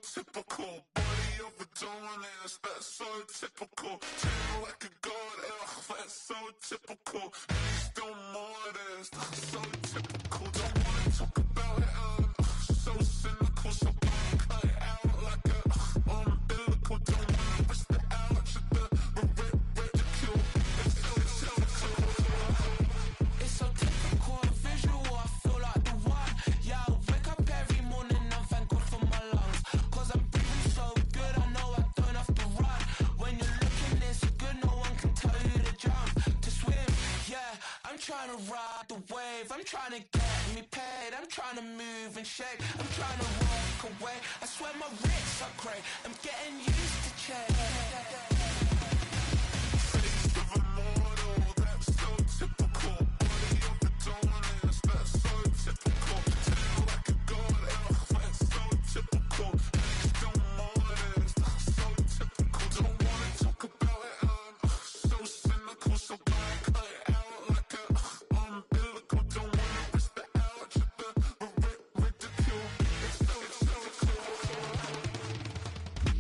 typical. Body of a dominance, that's so typical. Chain like a god, that's so typical. He's still modest, so typical. Don't wanna talk about it, so cynical. So cut it out like a umbilical. Don't wanna risk the ouch of the ridicule. It's so typical. It's so typical, visual, I feel like the one. Yeah, I wake up every morning and thank God for my lungs. Cause I'm breathing so good, I know I don't have to run. When you're looking this good, no one can tell you to jump, to swim. Yeah, I'm trying to ride the wave, I'm trying to get me paid, I'm trying to move and shake, I'm trying to walk away. I swear my wrists are great, I'm getting used to change. Face of a mortal, that's so typical. Body of a dominance, that's so typical. Tail like a god, that's so typical. He's still modest, so typical. Don't wanna talk about it, so cynical. So cut it out like a umbilical. Don't wanna risk the ouch of the ridicule. It's so typical.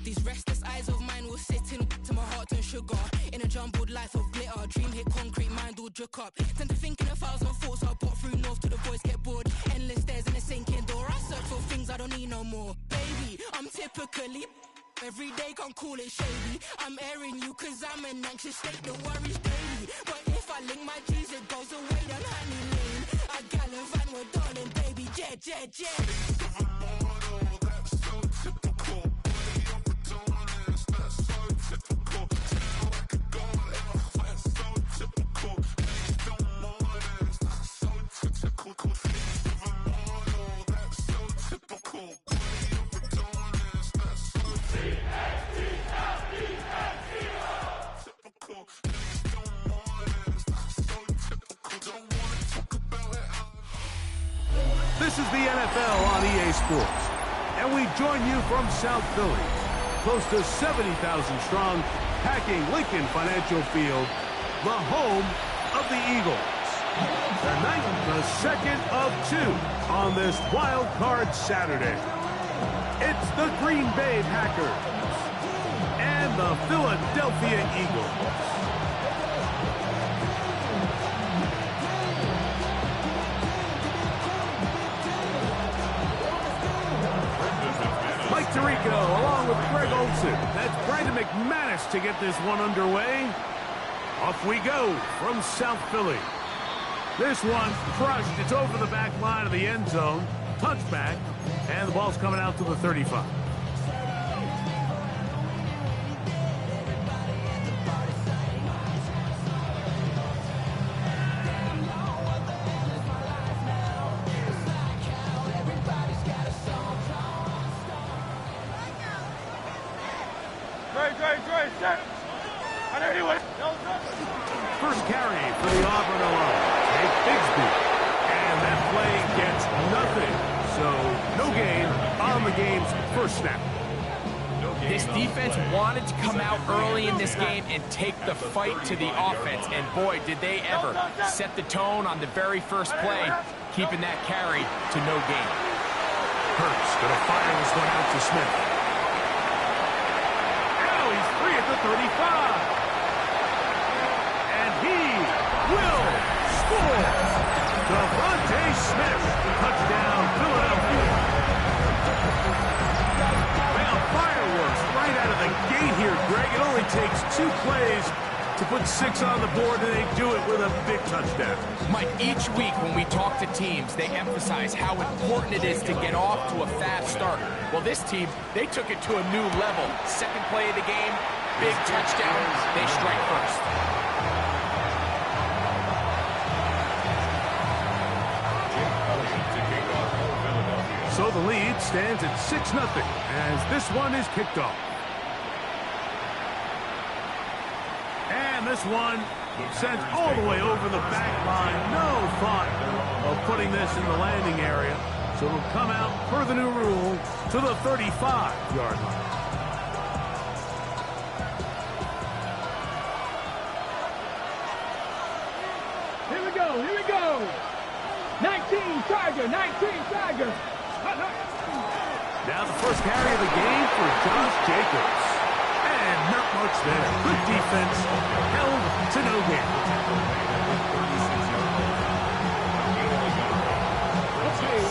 These restless eyes of mine will sit in to my heart and sugar. In a jumbled life of glitter, dream hit concrete, mind all jook up. Tend to think in 1,000 thoughts, I'll put through north to the voice get bored. Endless stairs in a sinking door, I search for things I don't need no more. Baby, I'm typically every day, can't call it shady. I'm airing you cause I'm an anxious state that worries daily. But if I link my G's, it goes away down honey lane. I gallivant with darling, baby, jet. Face of a mortal, that's so typical. Body of a dominance, that's so typical. Tail like a god, that's so typical. He's still modest, so typical. Face of a mortal, that's so typical. Body of a dominance, that's so typical. He's still modest, so typical. Don't wanna talk about it. This is the NFL on EA Sports, and we join you from South Philly, close to 70,000 strong, packing Lincoln Financial Field, the home of the Eagles. Tonight, the second of two on this wild card Saturday. It's the Green Bay Packers and the Philadelphia Eagles. Mike Tirico along with Greg Olson. That's Brandon McManus to get this one underway. Off we go from South Philly. This one crushed. It's over the back line of the end zone. Touchback. And the ball's coming out to the 35. First carry for the Auburn alone. Nate Bigsby. And that play gets nothing. So no gain on the game's first snap. This defense wanted to come out early in this game and take the fight to the offense. And boy, did they ever set the tone on the very first play, keeping that carry to no gain. Hurts gonna fire this one out to Smith. Now he's free at the 35. And he will score. Devontae Smith, touchdown Philadelphia. Well, fireworks right out of the gate here, Greg. It only takes 2 plays to put 6 on the board, and they do it with a big touchdown. Mike, each week when we talk to teams, they emphasize how important it is to get off to a fast start. Well, this team, they took it to a new level. Second play of the game, big touchdown. They strike first. So the lead stands at 6-0 as this one is kicked off. And this one sent all the way over the back line. No thought of putting this in the landing area. So it'll come out per the new rule to the 35-yard line. Here we go. 19 Tiger. Now the first carry of the game for Josh Jacobs. And not much there. Good defense. Held to no gain.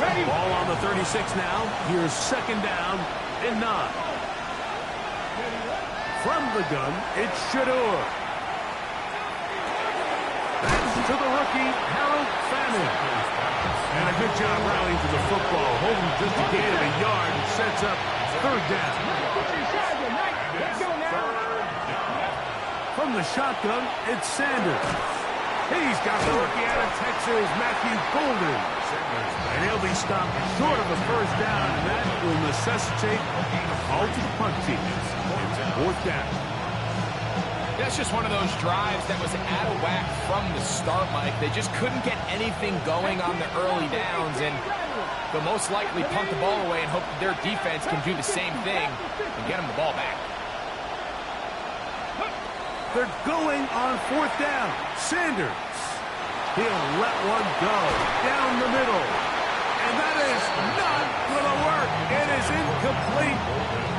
Ready? Ball on the 36 now. Here's second down and 9. From the gun, it's Shador. That's to the rookie, Harold Fanning. And a good job rallying to the football. Holding just a gain of a yard and sets up third down. Let's go now. From the shotgun, it's Sanders. He's got the rookie out of Texas, Matthew Golden. And he'll be stopped short of the first down, and that will necessitate a call to the punt team. Fourth down. That's just one of those drives that was out of whack from the start, Mike. They just couldn't get anything going on the early downs, and they'll most likely punt the ball away and hope that their defense can do the same thing and get them the ball back. They're going on fourth down. Sanders. He'll let one go down the middle. And that is not going to work. It is incomplete.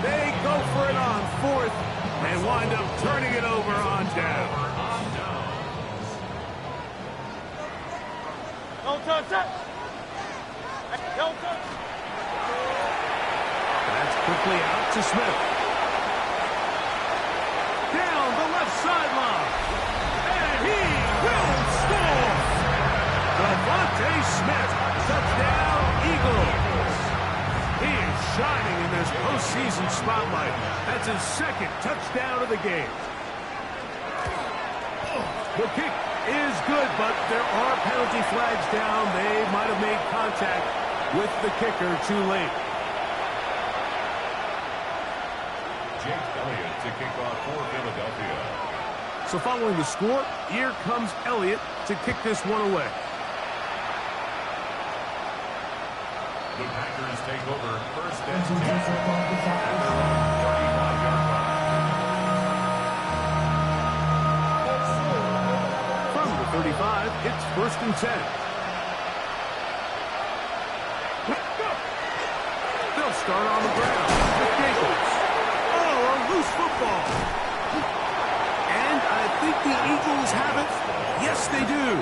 They go for it on fourth and wind up turning it over on down. Don't touch it. Don't touch it. That's quickly out to Smith. Down the left sideline. And he will score. Devontae Smith, touchdown Eagles. He is shining in this postseason spotlight. That's his second touchdown of the game. The kick is good, but there are penalty flags down. They might have made contact with the kicker too late. Jake Elliott to kick off for Philadelphia. So following the score, here comes Elliott to kick this one away. The Packers take over first and 10 at their own 35-yard line. From the 35, it's first and 10. They'll start on the ground with Jacobs. Oh, a loose football. And I think the Eagles have it. Yes, they do.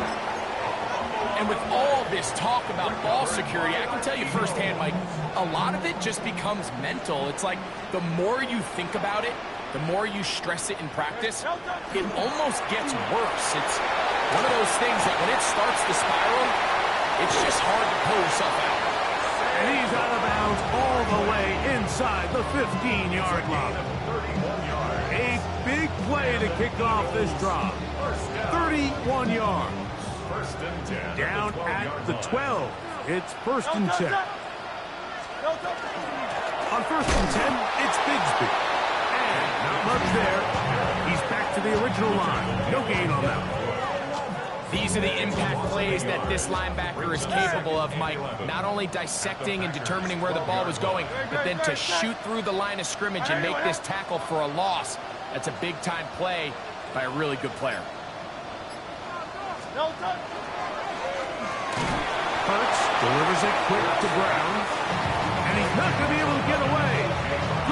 And with all this talk about ball security, I can tell you firsthand, Mike, a lot of it just becomes mental. It's like the more you think about it, the more you stress it in practice, it almost gets worse. It's one of those things that when it starts to spiral, it's just hard to pull yourself out. And he's out of bounds all the way inside the 15-yard line. A big play to kick off this drive. 31 yards. First and 10. Down at the 12. It's first and 10. On first and 10, it's Bigsby. And not much there. He's back to the original line. No gain on that one. These are the impact plays that this linebacker is capable of, Mike. Not only dissecting and determining where the ball was going, but then to shoot through the line of scrimmage and make this tackle for a loss. That's a big-time play by a really good player. Hurts delivers it quick to Brown. And he's not going to be able to get away.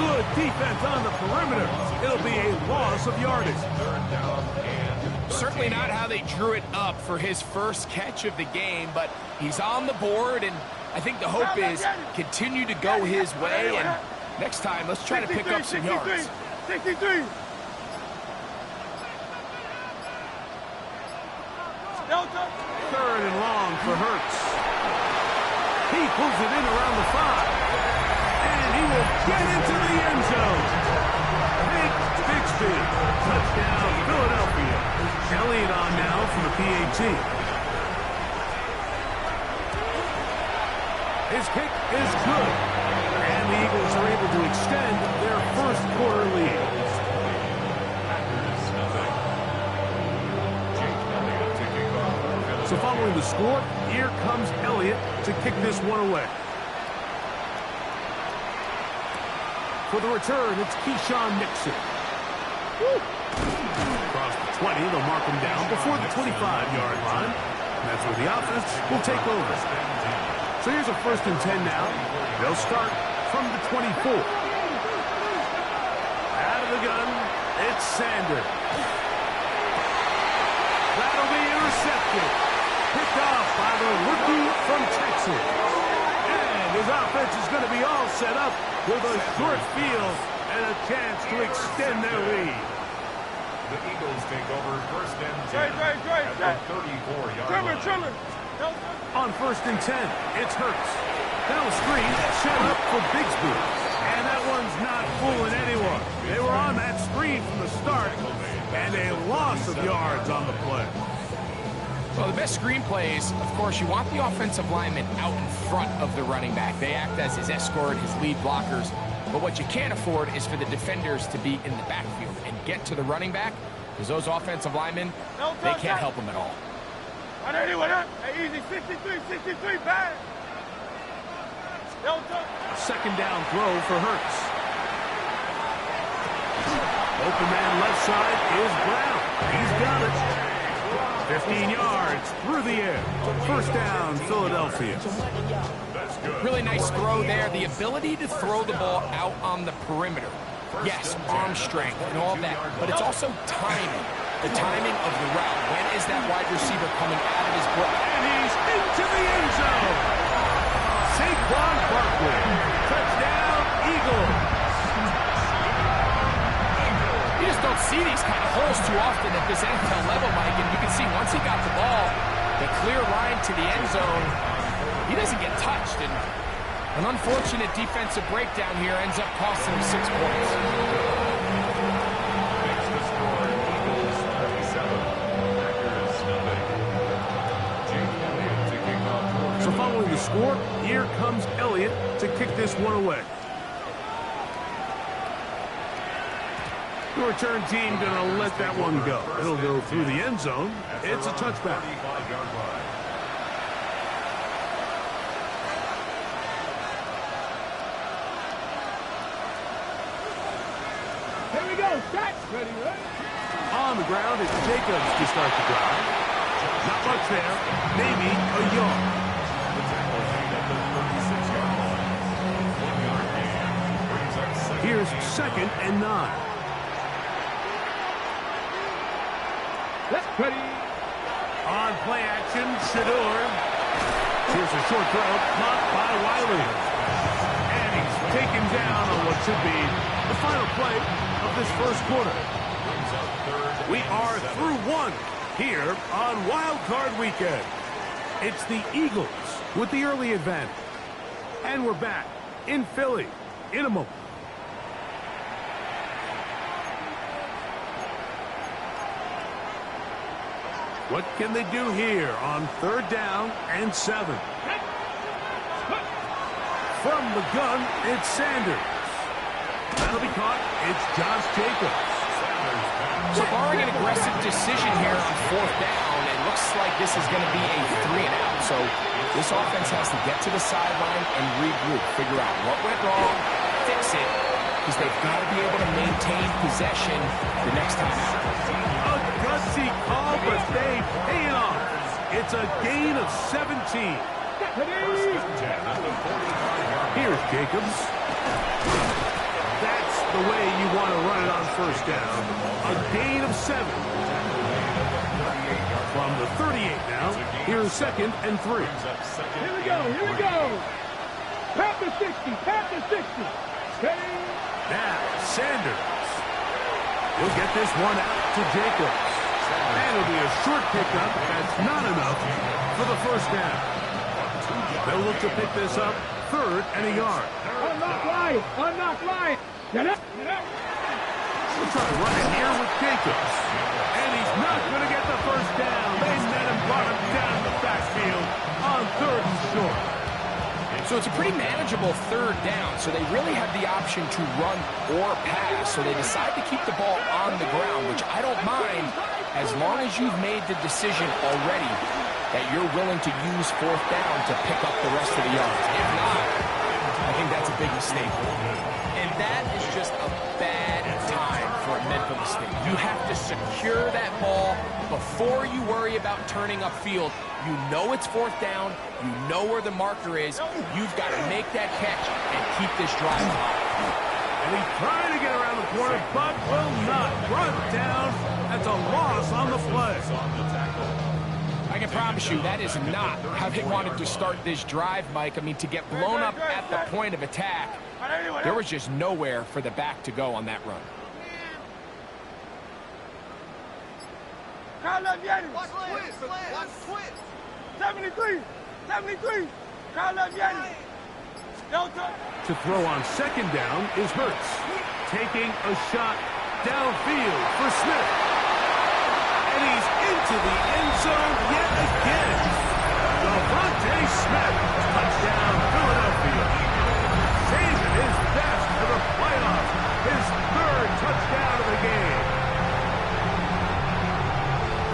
Good defense on the perimeter. It'll be a loss of yardage. Certainly not how they drew it up for his first catch of the game, but he's on the board, and I think the hope is continue to go his way, and next time, let's try to pick up some yards. 63. Third and long for Hurts. He pulls it in around the 5. And he will get into the end zone. Bigsby. Touchdown, Philadelphia. Elliott on now for the PAT. His kick is good. And the Eagles are able to extend their first quarter lead. So following the score, here comes Elliott to kick this one away. For the return, it's Keyshawn Nixon. Across the 20, they'll mark him down before the 25-yard line. And that's where the offense will take over. So here's a first and 10 now. They'll start from the 24. Out of the gun, it's Sanders. That'll be intercepted. Picked off by the rookie from Texas. And his offense is going to be all set up with a short field and a chance to extend their lead. The Eagles take over first and 10 at the 34-yard line. On first and 10, it's Hurts. Now a screen set up for Bigsby. And that one's not fooling anyone. They were on that screen from the start, and a loss of yards on the play. Well, the best screen plays, of course, you want the offensive lineman out in front of the running back. They act as his escort, his lead blockers. But what you can't afford is for the defenders to be in the backfield and get to the running back, because those offensive linemen, they can't help them at all. Easy, 63, bad. A second down throw for Hurts. Open man left side is Brown. He's got it. 15 yards through the air. First down, Philadelphia. Really nice throw there. The ability to throw the ball out on the perimeter. Yes, arm strength and all that, but it's also timing. The timing of the route. When is that wide receiver coming out of his block? And he's into the end zone. Saquon Barkley. Touchdown, Eagles. You just don't see these kind of holes too often at this NFL level, Mike, and you can see once he got the ball, the clear line to the end zone, he doesn't get touched, and an unfortunate defensive breakdown here ends up costing him 6 points. Makes the score Eagles 37, Packers nothing. Jake Elliott to kick off. So following the score, here comes Elliott to kick this one away. The return team going to let that one go. It'll go through the end zone. It's a touchback. 35-yard line. Here we go, set. Ready, ready. On the ground, it's Jacobs to start the drive. Not much there. Maybe a yard. The tackle made at the 36-yard line. 1-yard gain. Brings up second. Here's second and 9. Ready. On play action, Shador. Here's a short throw, caught by Wiley. And he's taken down on what should be the final play of this first quarter. Brings up third. We are through one here on Wild Card Weekend. It's the Eagles with the early advantage. And we're back in Philly in a moment. What can they do here on third down and 7? From the gun, it's Sanders. That'll be caught. It's Josh Jacobs. So barring an aggressive decision here on fourth down, it looks like this is going to be a 3-and-out. So this offense has to get to the sideline and regroup, figure out what went wrong, fix it, because they've got to be able to maintain possession the next time out. A gutsy call, but they pay it off. It's a gain of 17. Here's Jacobs. That's the way you want to run it on first down. A gain of 7. From the 38 now, here's second and 3. Here we go. Pat the 60. Ready. Now, Sanders. He'll get this one out to Jacobs. And it'll be a short pickup. That's not enough for the first down. They'll look to pick this up, third and a yard. Unlock line. Get up. We'll try to run it here with Jacobs. And he's not going to get the first down. They met him, brought him down the backfield on third and short. So it's a pretty manageable third down, so they really have the option to run or pass. So they decide to keep the ball on the ground, which I don't mind as long as you've made the decision already that you're willing to use fourth down to pick up the rest of the yards. If not, I think that's a big mistake. And that is just a bad time for a mental mistake. You have to secure that ball before you worry about turning upfield. You know it's fourth down. You know where the marker is. You've got to make that catch and keep this drive alive. And he's trying to get around the corner, but will not. Brought down. That's a loss on the play. I can promise you that is not how they wanted to start this drive, Mike. I mean, to get blown up at the point of attack, there was just nowhere for the back to go on that run. Watch twist. 73. Kyle Leviani. Delta. To throw on second down is Hurts. Taking a shot downfield for Smith. And he's into the end zone yet again. Devontae Smith, touchdown Philadelphia. Saving his best for the playoffs. His third touchdown of the game.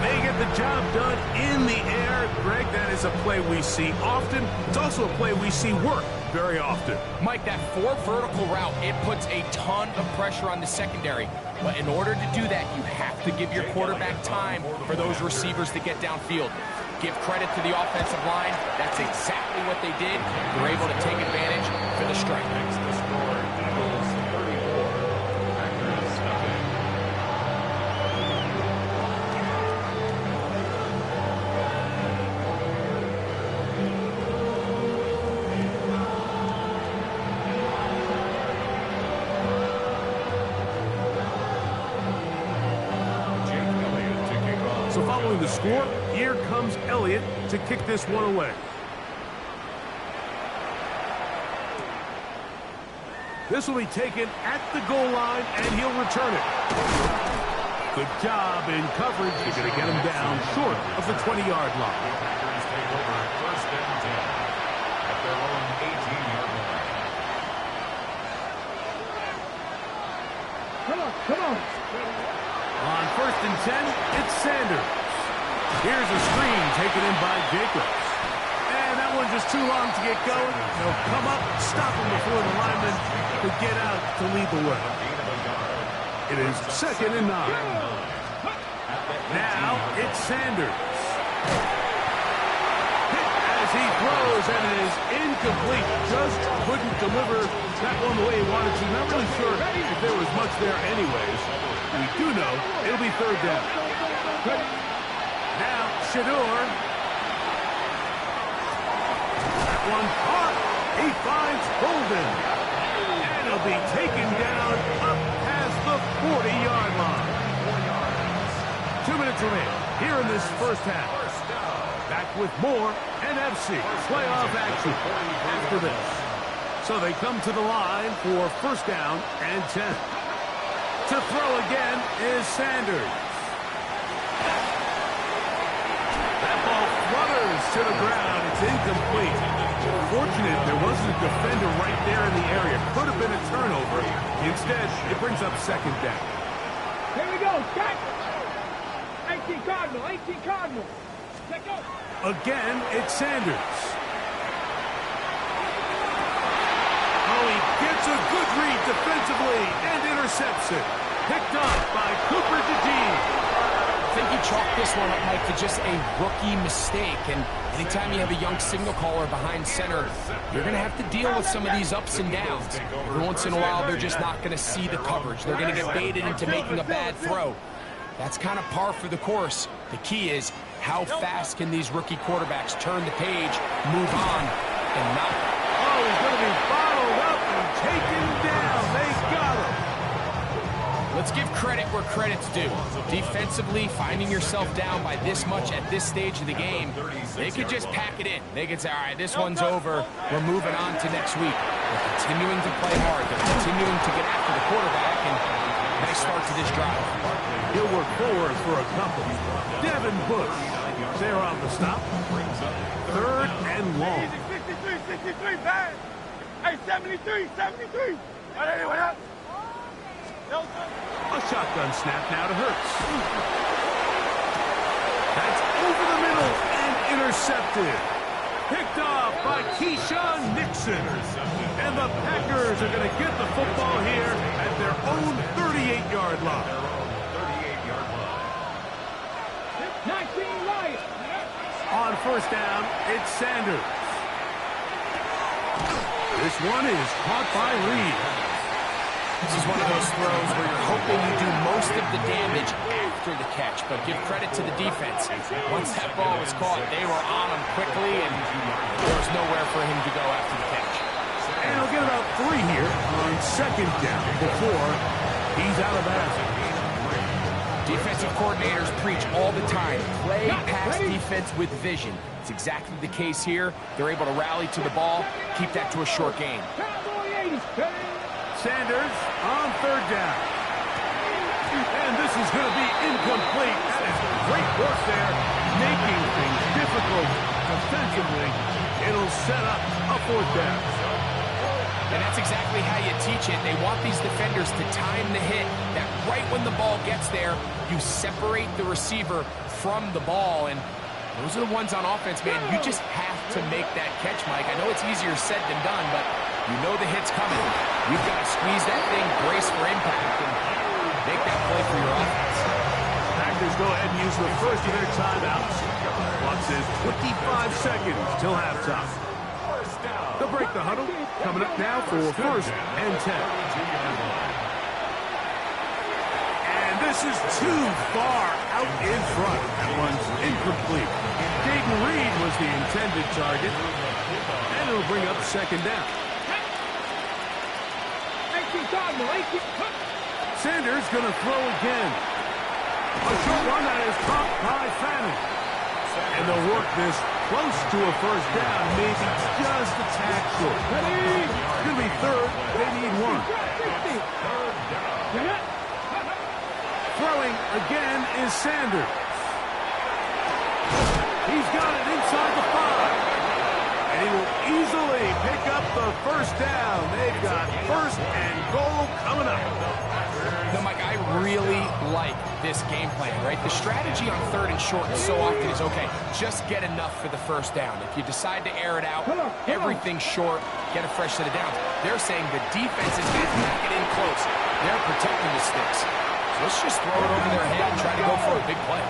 They get the job done in the air. Greg, that is a play we see often. It's also a play we see work very often. Mike, that 4 vertical route, it puts a ton of pressure on the secondary. But in order to do that, you have to give your quarterback time for those receivers to get downfield. Give credit to the offensive line. That's exactly what they did. They're able to take advantage for the strike. Next to score, Eagles 34, Packers nothing. So following the score, here comes Elliott to kick this one away. This will be taken at the goal line, and he'll return it. Good job in coverage. You're going to get him down short of the 20-yard line. Packers take over first and 10 at their own 18-yard line. Come on. On first and 10, it's Sanders. Here's a screen taken in by Jacobs. And that one's just too long to get going. They'll come up, stop him before the lineman could get out to lead the way. It is second and 9. Now it's Sanders. Hit as he throws, and it is incomplete. Just couldn't deliver that one the way he wanted to. Not really sure if there was much there anyways. We do know it'll be third down. Now Shador. That one caught. He finds Holden. And he'll be taken down up past the 40-yard line. 2 minutes remaining here in this first half. Back with more NFC playoff action after this. So they come to the line for first down and 10. To throw again is Sanders. That ball flutters to the ground. It's incomplete. Fortunate there wasn't a defender right there in the area. Could have been a turnover. Instead, it brings up second down. Here we go. Check. 18 Cardinal. Check go. Again, it's Sanders. Oh, he gets a good read defensively and intercepts it. Picked up by Cooper DeJean. I think you chalk this one up, Mike, to just a rookie mistake. And anytime you have a young signal caller behind center, you're going to have to deal with some of these ups and downs. Every once in a while, they're just not going to see the coverage. They're going to get baited into making a bad throw. That's kind of par for the course. The key is how fast can these rookie quarterbacks turn the page, move on, and not... Oh, he's going to be bottled up and taken down. They got him. Let's give credit where credit's due. Defensively, finding yourself down by this much at this stage of the game, they could just pack it in. They could say, all right, this one's over. We're moving on to next week. They're continuing to play hard. They're continuing to get after the quarterback, and nice start to this drive. He'll work forward for a couple. Devin Bush. They're on the stop. Third and long. 63, bad. Hey, 73. Anyone else? A shotgun snap now to Hurts. That's over the middle and intercepted. Picked off by Keyshawn Nixon. And the Packers are going to get the football here at their own 38-yard line. On first down, it's Sanders. This one is caught by Reed. This is one of those throws where you're hoping you do most of the damage after the catch, but give credit to the defense. Once that ball was caught, they were on him quickly, and there was nowhere for him to go after the catch. And he'll get about 3 here on second down before he's out of bounds. Defensive coordinators preach all the time, play pass defense with vision. It's exactly the case here. They're able to rally to the ball, keep that to a short game. Sanders on third down. And this is going to be incomplete. That is great work there, making things difficult defensively. It'll set up a fourth down. And that's exactly how you teach it. They want these defenders to time the hit, that right when the ball gets there, you separate the receiver from the ball. And those are the ones on offense, man. You just have to make that catch, Mike. I know it's easier said than done, but you know the hit's coming. You've got to squeeze that thing, brace for impact, and make that play for your offense. Packers go ahead and use the first of their timeouts. Clock says 25 seconds till halftime. They'll break the huddle. Coming up now for first and 10. And this is too far out in front. That one's incomplete. Jaden Reed was the intended target. And it'll bring up second down. Sanders going to throw again. A short one that is caught by Fanning. And they'll work this close to a first down, maybe just a tad short. It's going to be third. They need one. Throwing again is Sanders. He's got it inside the 5. And he will easily pick up the first down. They've got first and goal coming up. No, Mike, I really like this game plan, right? The strategy on third and short so often is, okay, just get enough for the first down. If you decide to air it out, everything's short, get a fresh set of downs. They're saying the defense is going to pack it in close. They're protecting the sticks. So let's just throw it over their head and try to go for a big play.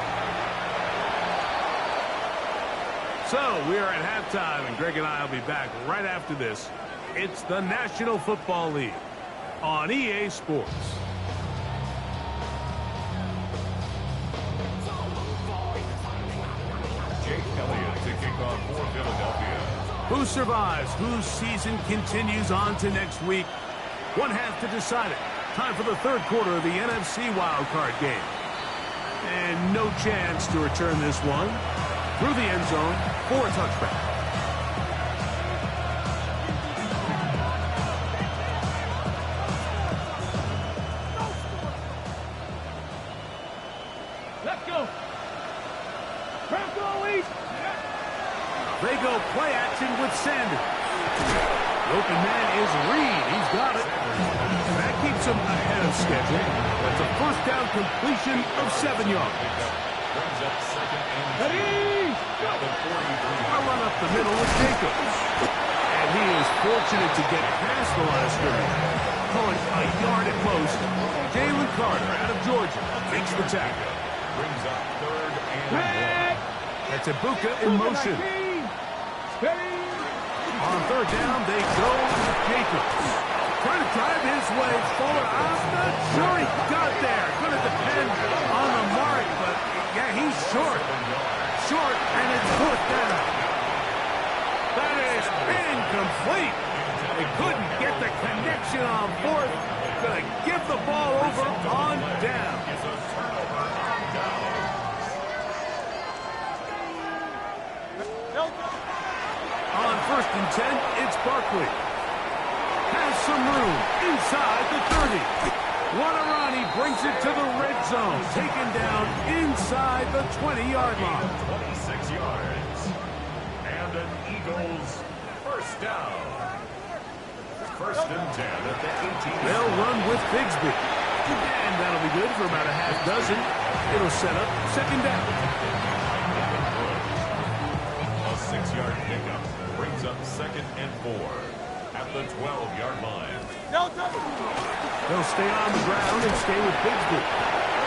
So we are at halftime, and Greg and I will be back right after this. It's the National Football League on EA Sports. Jake Elliott to kick off for Philadelphia. Who survives? Whose season continues on to next week? One half to decide it. Time for the third quarter of the NFC wildcard game. And no chance to return this one through the end zone for a touchback. Let's go. They go play action with Sanders. The open man is Reed. He's got it. That keeps him ahead of schedule. That's a first down completion of 7 yards. Brings up second and 2. A run up the middle with Jacobs. And he is fortunate to get past the line of scrimmage. Pulling a yard at most. Jalen Carter out of Georgia makes the tackle. Brings up third and 1. That's Ibuka in motion. On third down, they go with Jacobs. Trying to drive his way forward. I'm not sure he got there. Going to depend on the mark, but yeah, he's short. Short, and it's fourth down. That is incomplete. They couldn't get the connection on fourth. Going to give the ball over on down. On first and 10, it's Barkley. Has some room inside the 30. Guarani brings it to the red zone. Taken down inside the 20-yard line. 26 yards. And an Eagles first down. First and 10 at the 18. They'll run with Bigsby. And that'll be good for about a half dozen. It'll set up second down. A 6-yard pickup brings up second and 4 at at the 12-yard line. They'll stay on the ground and stay with Bigsby.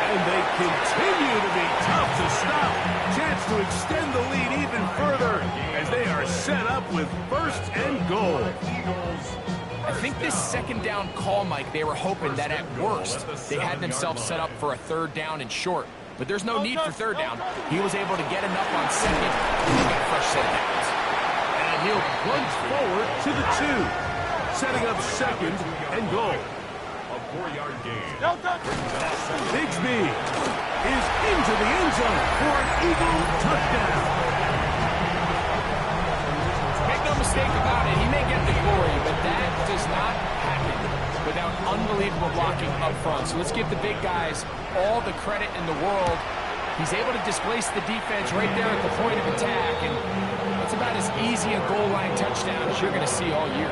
And they continue to be tough to stop. Chance to extend the lead even further as they are set up with first and goal. I think this second down call, Mike, they were hoping that at worst they had themselves set up for a third down and short. But there's no need for third down. He was able to get enough on second and get a fresh set of downs. And he'll plunge forward to the 2, setting up second and goal. A 4-yard gain. Bigsby is into the end zone for an Eagle touchdown. Make no mistake about it, he may get the glory, but that does not happen without unbelievable blocking up front. So let's give the big guys all the credit in the world. He's able to displace the defense right there at the point of attack, and that's about as easy a goal line touchdown as you're going to see all year.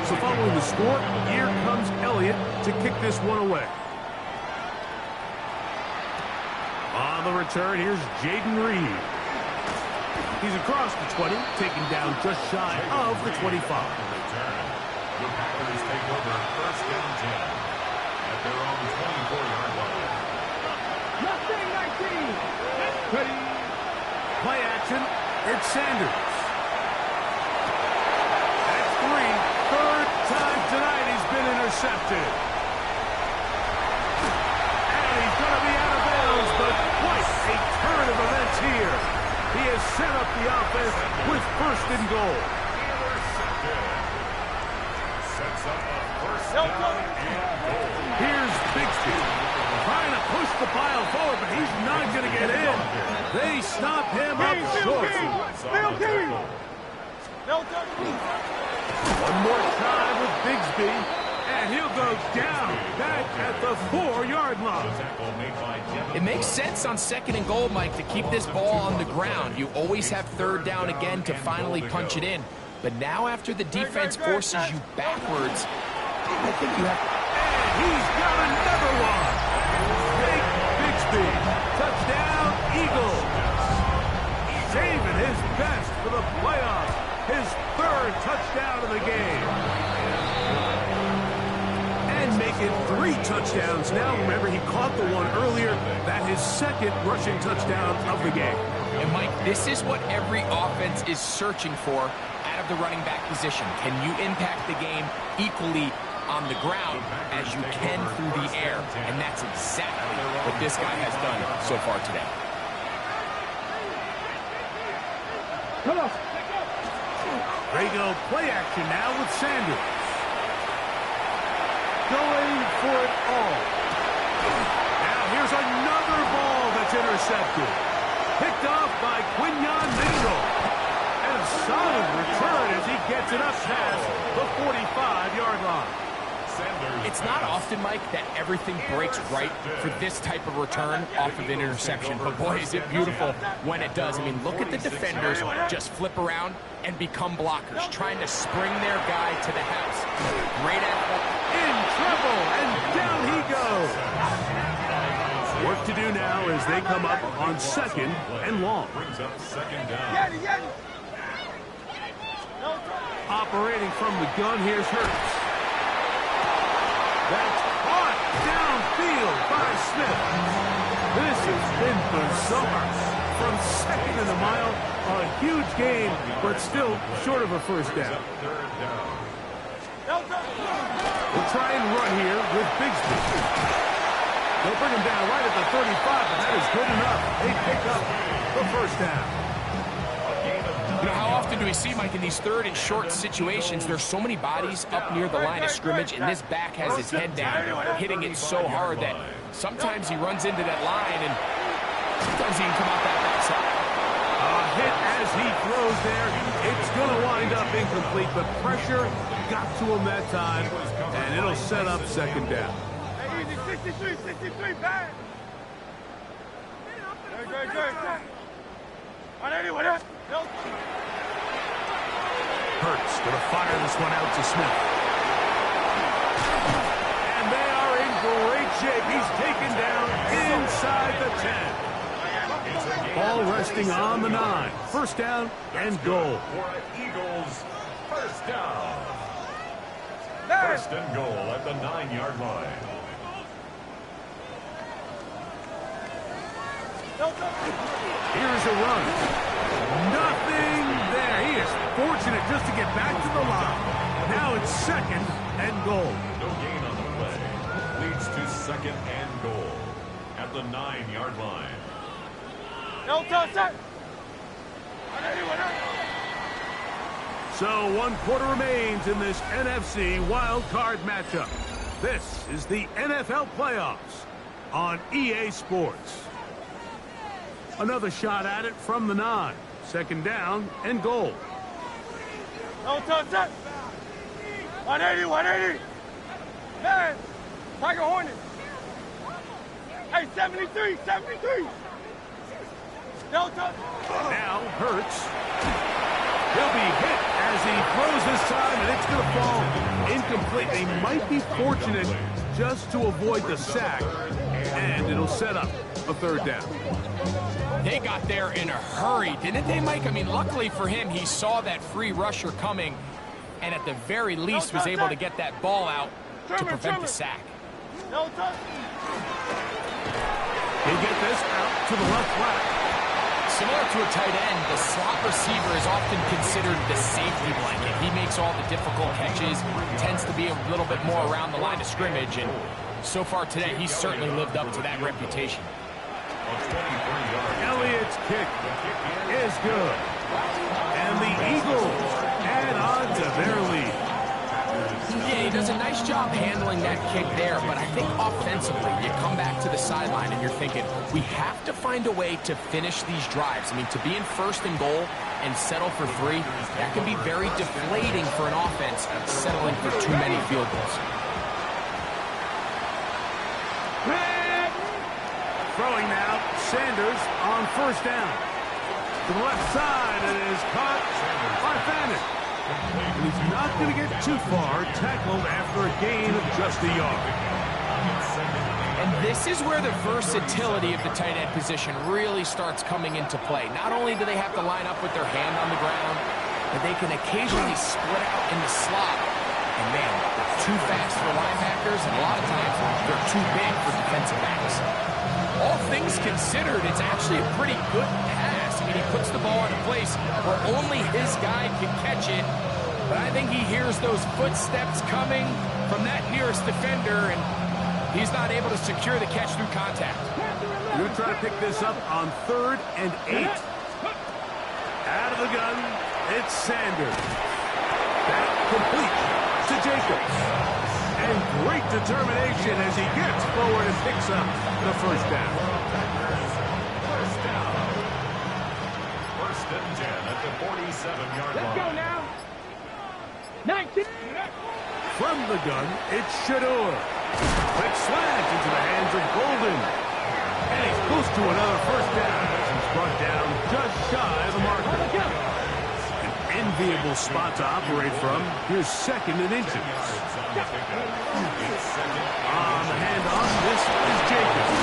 So following the score, here comes Elliott to kick this one away. On the return, here's Jaden Reed. He's across the 20, taken down just shy of the 25. The Packers take over first down 10 at their own 24-yard line. Ready. Play action. It's Sanders. That's 3. Third time tonight he's been intercepted. And he's going to be out of bounds, but quite a turn of events here. He has set up the offense with first and goal. Sets up a first down and goal. Here's Bigsby trying to push the pile forward, but he's not going to get in. They stop him up short. One more try with Bigsby, and he'll go down back at the 4-yard line. It makes sense on second and goal, Mike, to keep this ball on the ground. You always have third down again to finally punch it in. But now after the defense forces you backwards, I think you have... And he's got another one. Big Bigsby. Touchdown, Eagles. Saving his best for the playoffs. His third touchdown of the game. And make it 3 touchdowns now. Remember, he caught the one earlier. That his second rushing touchdown of the game. And, Mike, this is what every offense is searching for out of the running back position. Can you impact the game equally on the ground as you can through the air? And that's exactly what this guy has done so far today. They go play action now with Sanders. Going for it all. Now here's another ball that's intercepted. Picked off by Quinyon Mitchell. And a solid return as he gets it up past the 45-yard line. It's not often, Mike, that everything breaks right for this type of return off of an interception. But, boy, is it beautiful when it does. I mean, look at the defenders just flip around and become blockers, trying to spring their guy to the house. Great effort. In trouble, and down he goes. Work to do now as they come up on second and long. Brings up second down. Operating from the gun, here's Hurts. That's caught downfield by Smith. This has been bizarre. From second in the mile, a huge gain, but still short of a first down. We'll try and run here with Bigsby. They'll bring him down right at the 35, but that is good enough. They pick up the first down. You know, how often do we see, Mike, in these third and short situations, there's so many bodies up near the line of scrimmage, and this back has his head down, hitting it so hard that sometimes he runs into that line, and sometimes he can come out that backside. A hit as he throws there. It's going to wind up incomplete, but pressure got to him that time, and it'll set up second down. 63, bang! Good. On anyone else? Hurts going to fire this one out to Smith. And they are in great shape. He's taken down inside the 10. Ball resting on the 9. First down and goal. For an Eagles and goal at the 9-yard line. Here's a run. Nothing there. He is fortunate just to get back to the line. Now it's 2nd and goal. No gain on the play. Leads to 2nd and goal at the 9-yard line. So 1 quarter remains in this NFC wild card matchup. This is the NFL playoffs on EA Sports. Another shot at it from the 9. 2nd down and goal. 180, 180. Man, Tiger Hornet. Hey, 73, 73. Now Hurts. He'll be hit as he throws this time, and it's going to fall incomplete. They might be fortunate just to avoid the sack, and it'll set up a 3rd down. They got there in a hurry, didn't they, Mike? I mean, luckily for him, he saw that free rusher coming, and at the very least was able to get that ball out to prevent the sack. He'll get this out to the left flat. Similar to a tight end, the slot receiver is often considered the safety blanket. He makes all the difficult catches, tends to be a little bit more around the line of scrimmage, and so far today, he's certainly lived up to that reputation. Elliott's kick is good. And the Eagles add on to their lead. Yeah, he does a nice job handling that kick there, but I think offensively, you come back to the sideline and you're thinking, we have to find a way to finish these drives. I mean, to be in 1st and goal and settle for 3, that can be very deflating for an offense settling for too many field goals. Throwing now, Sanders on 1st down. To the left side, it is caught by Fannin. And he's not going to get too far, tackled after a gain of just a yard. And this is where the versatility of the tight end position really starts coming into play. Not only do they have to line up with their hand on the ground, but they can occasionally split out in the slot. And man, they're too fast for linebackers, and a lot of times they're too big for defensive backs. All things considered, it's actually a pretty good pass. I mean, he puts the ball in a place where only his guy can catch it. But I think he hears those footsteps coming from that nearest defender, and he's not able to secure the catch through contact. We're going to try to pick this up on 3rd and 8. Out of the gun, it's Sanders. That complete to Jacobs. And great determination as he gets forward and picks up the 1st down. 1st and 10 at the 47-yard line. Let's go now. 19. From the gun, it's Shador. Quick slant into the hands of Golden. And he's close to another 1st down as he's brought down just shy of the marker. An enviable spot to operate from. Here's 2nd and inches. On the handoff, this is Jacobs.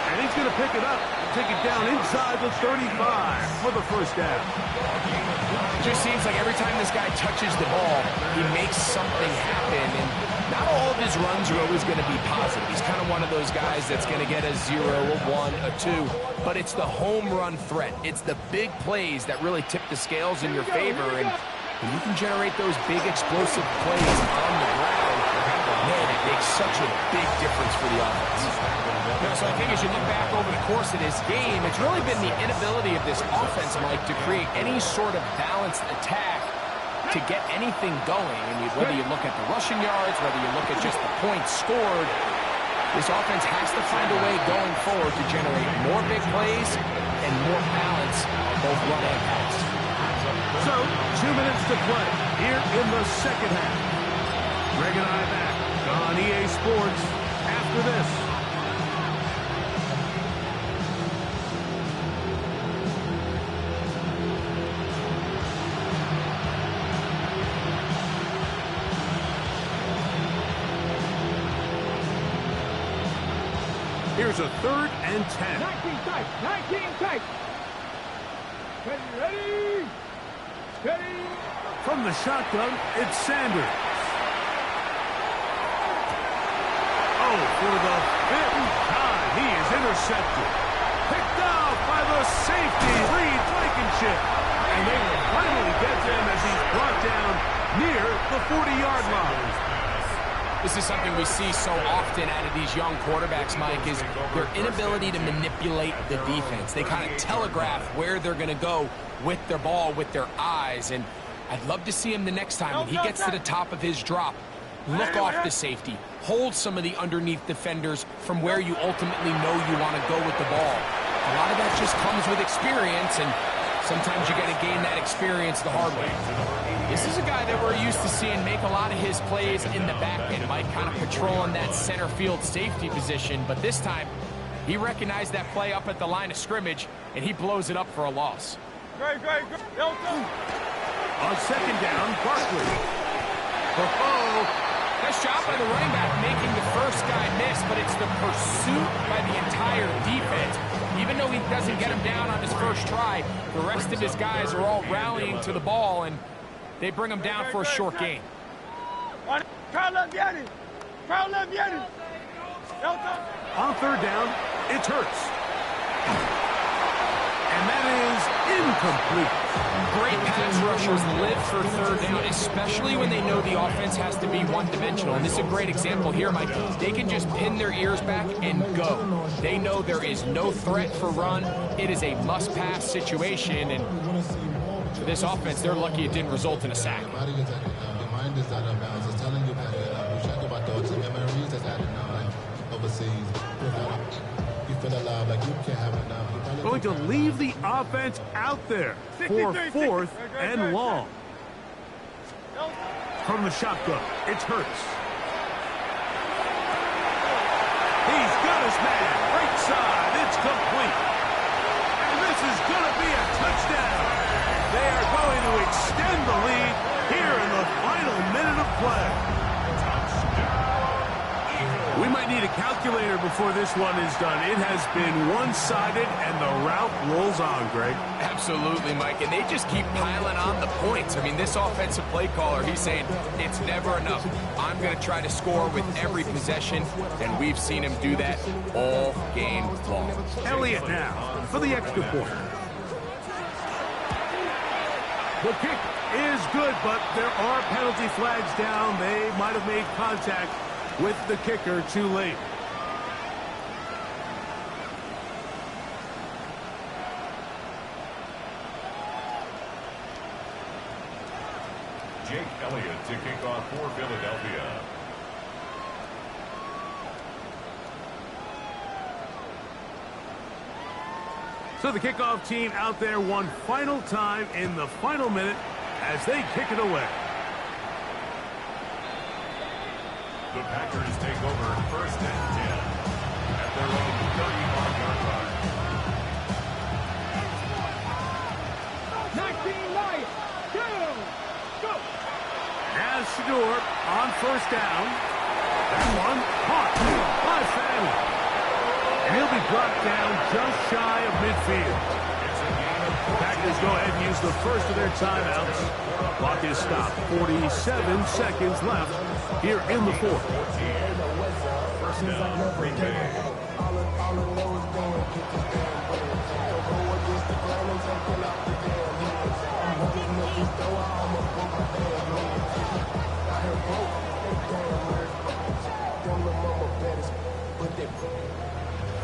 And he's going to pick it up, take it down inside the 35 for the 1st down. It just seems like every time this guy touches the ball, he makes something happen. And not all of his runs are always going to be positive. He's kind of one of those guys that's going to get a 0, a 1, a 2. But it's the home run threat. It's the big plays that really tip the scales in your favor. And when you can generate those big explosive plays on the ground, man, it makes such a big difference for the offense. So I think as you look back over the course of this game, it's really been the inability of this offense, Mike, to create any sort of balanced attack to get anything going. And whether you look at the rushing yards, whether you look at just the points scored, this offense has to find a way going forward to generate more big plays and more balance on both run and pass. So, 2 minutes to play here in the 2nd half. Greg and I back on EA Sports after this. Here's a 3rd and 10. 19 tight. 19 tight. Ready. Ready. From the shotgun, it's Sanders. for the 5th time. He is intercepted. Picked off by the safety, Reed Blankenship. And they will finally get them as he's brought down near the 40-yard line. This is something we see so often out of these young quarterbacks, Mike, is their inability to manipulate the defense. They kind of telegraph where they're going to go with their ball, with their eyes. And I'd love to see him the next time when he gets to the top of his drop. Look off the safety. Hold some of the underneath defenders from where you ultimately know you want to go with the ball. A lot of that just comes with experience, and sometimes you got to gain that experience the hard way. This is a guy that we're used to seeing make a lot of his plays in the back end, Mike, kind of patrolling that center field safety position. But this time, he recognized that play up at the line of scrimmage, and he blows it up for a loss. Great. On second down, Barkley. Nice job by the running back making the first guy miss, but it's the pursuit by the entire defense. Even though he doesn't get him down on his first try, the rest of his guys are all rallying to the ball, and they bring him down for a short gain. On third down, it's Hurts. And that is incomplete. Great pass rushers live for third down, especially when they know the offense has to be one-dimensional. And this is a great example here, Mike. They can just pin their ears back and go. They know there is no threat for run. It is a must-pass situation. And for this offense, they're lucky it didn't result in a sack. The mind is out of bounds. It's telling you that we check about those memories that's added overseas. You feel alive like you can't have enough. Going to leave the offense out there for 4th and long. From the shotgun, it's Hurts. He's got his man. Right side, it's complete. And this is going to be a touchdown. They are going to extend the lead here in the final minute of play. We might need a calculator before this one is done. It has been one-sided, and the route rolls on, Greg. Absolutely, Mike, and they just keep piling on the points. I mean, this offensive play caller, he's saying, it's never enough. I'm going to try to score with every possession, and we've seen him do that all game long. Elliott now for the extra point. The kick is good, but there are penalty flags down. They might have made contact with the kicker too late. Jake Elliott to kick off for Philadelphia. So the kickoff team out there one final time in the final minute as they kick it away. The Packers take over 1st and 10 at their own 35-yard line. 19-9, go! As Shador on 1st down. That one caught by Fanning. And he'll be brought down just shy of midfield. The Packers go ahead and use the first of their timeouts. Clock is stopped. 47 seconds left here in the 4th. 1st down, Green Bay.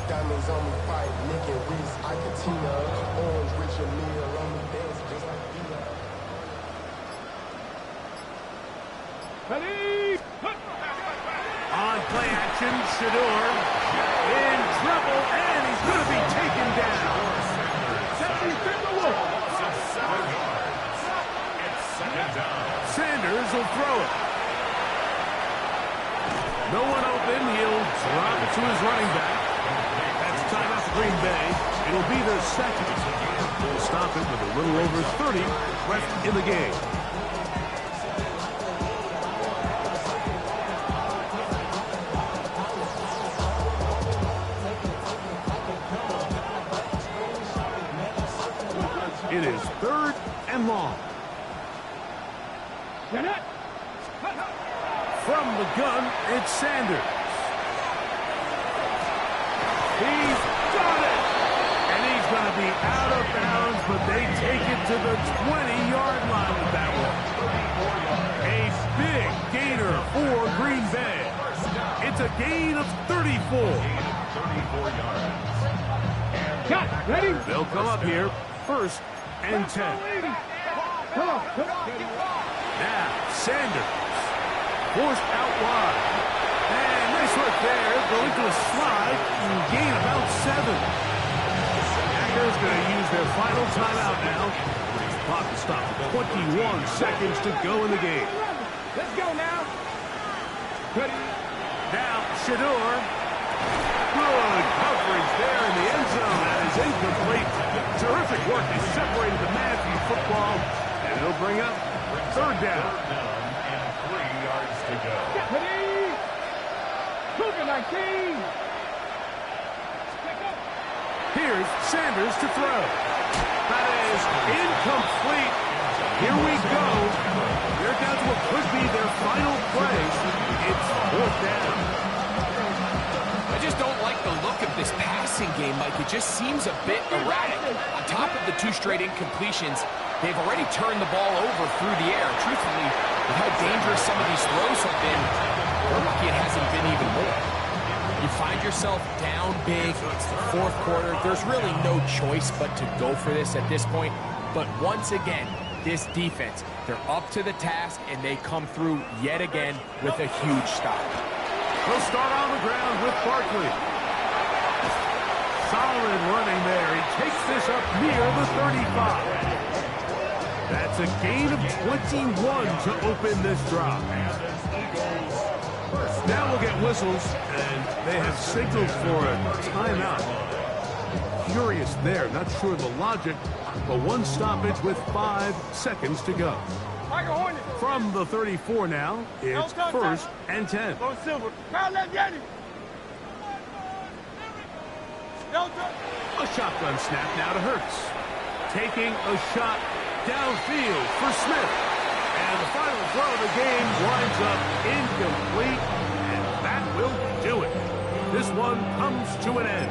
Diamonds on me, fight, licking wrist, Icatina, orange, Richard Mille on me, dance just like Vita. On play action, Shador in trouble, and he's going to be taken down. Sanders will throw it. No one open. He'll drop it to his running back. That's timeout for Green Bay. It'll be their second. They'll stop it with a little over 30 left in the game. It is 3rd and long. From the gun, it's Sanders. take it to the 20-yard line with that one. A big gainer for Green Bay. It's a gain of 34. Cut. Ready? They'll come up here, 1st and 10. Come on. Now, Sanders. Forced out wide. And nice work there. Going to a slide and gain about 7. Packers going to use their final timeout now. Clock to stop. 21 seconds to go in the game. Let's go now. Ready? Now, Shador. Good coverage there in the end zone. That is incomplete. Terrific work in separating the man from football. And it'll bring up 3rd down. And 3 yards to go. Ready? Cougar 19. Here's Sanders to throw. That is incomplete. Here we go. They're down to what could be their final play. It's 4th down. I just don't like the look of this passing game, Mike. It just seems a bit erratic. On top of the 2 straight incompletions, they've already turned the ball over through the air. Truthfully, with how dangerous some of these throws have been, we're lucky it hasn't been even more. You find yourself down big, it's the 4th quarter, there's really no choice but to go for this at this point. But once again, this defense, they're up to the task, and they come through yet again with a huge stop. We'll start on the ground with Barkley. Solid running there. He takes this up near the 35. That's a gain of 21 to open this drive. Now we'll get whistles, and they have signaled for a timeout. Curious there, not sure the logic, but 1 stoppage with 5 seconds to go. From the 34 now, it's 1st and 10. Go Silver. Kyle, let's get him. A shotgun snap now to Hurts. Taking a shot downfield for Smith. And the final throw of the game winds up incomplete, and that will do it. This one comes to an end.